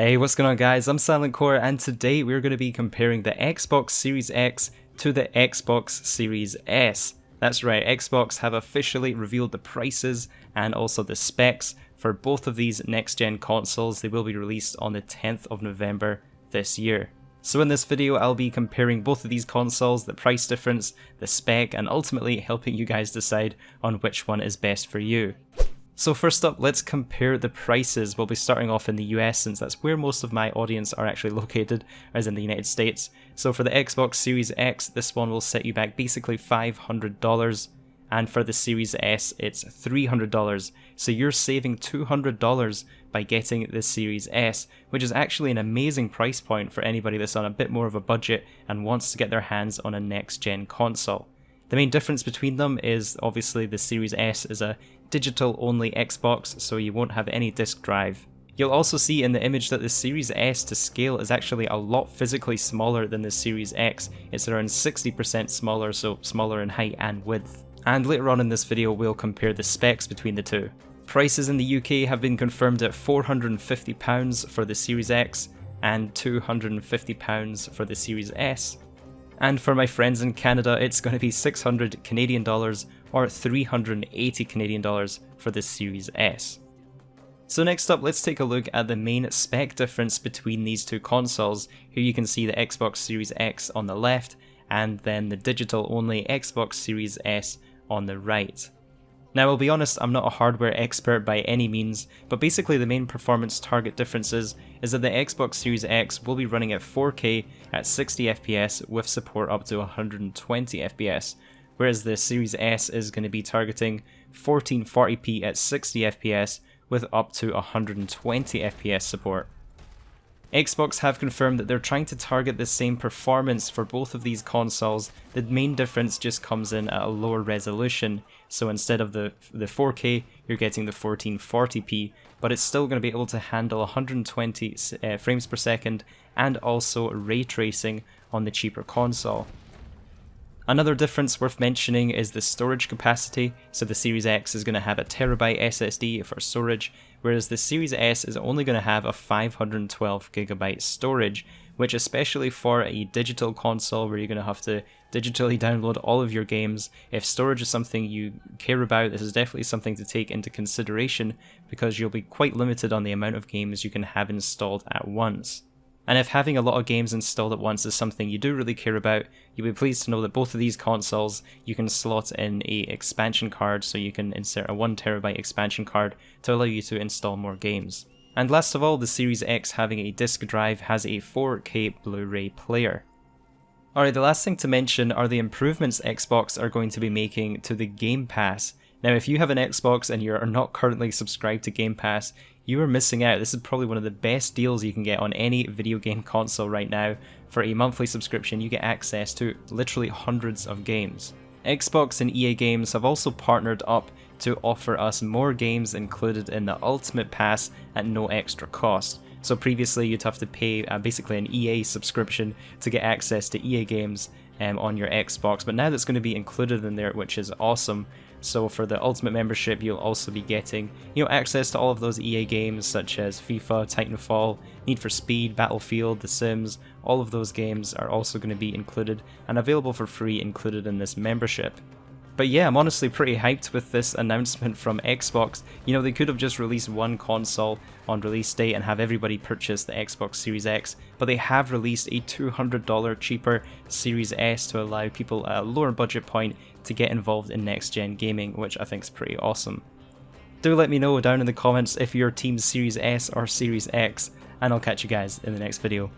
Hey, what's going on guys? I'm Silent Core and today we're going to be comparing the Xbox Series X to the Xbox Series S. That's right, Xbox have officially revealed the prices and also the specs for both of these next-gen consoles. They will be released on the 10th of November this year. So in this video I'll be comparing both of these consoles, the price difference, the spec, and ultimately helping you guys decide on which one is best for you. So first up, let's compare the prices. We'll be starting off in the US since that's where most of my audience are actually located, as in the United States. So for the Xbox Series X, this one will set you back basically $500, and for the Series S, it's $300. So you're saving $200 by getting the Series S, which is actually an amazing price point for anybody that's on a bit more of a budget and wants to get their hands on a next-gen console. The main difference between them is obviously the Series S is a digital-only Xbox, so you won't have any disk drive. You'll also see in the image that the Series S to scale is actually a lot physically smaller than the Series X. It's around 60% smaller, so smaller in height and width. And later on in this video we'll compare the specs between the two. Prices in the UK have been confirmed at £450 for the Series X and £250 for the Series S. And for my friends in Canada, it's going to be 600 Canadian dollars or 380 Canadian dollars for the Series S. So next up, let's take a look at the main spec difference between these two consoles. Here you can see the Xbox Series X on the left and then the digital-only Xbox Series S on the right. Now I'll be honest, I'm not a hardware expert by any means, but basically the main performance target differences is that the Xbox Series X will be running at 4K at 60 FPS with support up to 120 FPS, whereas the Series S is going to be targeting 1440p at 60 FPS with up to 120 FPS support. Xbox have confirmed that they're trying to target the same performance for both of these consoles. The main difference just comes in at a lower resolution, so instead of the 4K you're getting the 1440p, but it's still going to be able to handle 120 frames per second and also ray tracing on the cheaper console. Another difference worth mentioning is the storage capacity. So the Series X is going to have a terabyte SSD for storage, whereas the Series S is only going to have a 512GB storage, which especially for a digital console where you're going to have to digitally download all of your games, if storage is something you care about, this is definitely something to take into consideration because you'll be quite limited on the amount of games you can have installed at once. And if having a lot of games installed at once is something you do really care about, you'll be pleased to know that both of these consoles you can slot in a expansion card, so you can insert a 1TB expansion card to allow you to install more games. And last of all, the Series X having a disk drive has a 4K Blu-ray player. Alright, the last thing to mention are the improvements Xbox are going to be making to the Game Pass. Now if you have an Xbox and you're not currently subscribed to Game Pass, you are missing out. This is probably one of the best deals you can get on any video game console right now. For a monthly subscription, you get access to literally hundreds of games. Xbox and EA Games have also partnered up to offer us more games included in the Ultimate Pass at no extra cost. So previously you'd have to pay basically an EA subscription to get access to EA games on your Xbox, but now that's going to be included in there, which is awesome. So for the Ultimate membership, you'll also be getting, access to all of those EA games such as FIFA, Titanfall, Need for Speed, Battlefield, The Sims. All of those games are also going to be included and available for free included in this membership. But yeah, I'm honestly pretty hyped with this announcement from Xbox. They could have just released one console on release day and have everybody purchase the Xbox Series X, but they have released a $200 cheaper Series S to allow people at a lower budget point to get involved in next-gen gaming, which I think is pretty awesome. Do let me know down in the comments if you're Team Series S or Series X, and I'll catch you guys in the next video.